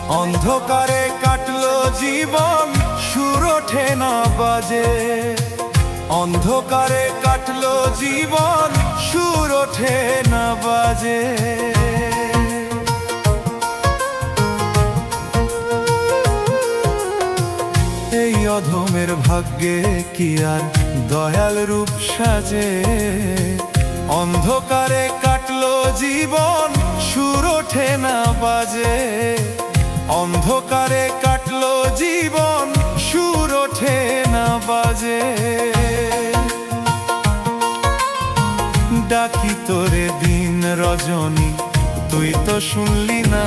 অন্ধকারে কাটলো জীবন, সুর ওঠে না বাজে। অন্ধকারে কাটলো জীবন, সুর ওঠে না বাজে। এই অধমের ভাগ্যে কি আর দয়াল রূপ সাজে। অন্ধকারে কাটলো জীবন, সুর ওঠে না বাজে। অন্ধকারে কাটলো জীবন, সুর ওঠে না বাজে। ডাকি তোরে দিন রজনী, তুই তো শুনলি না।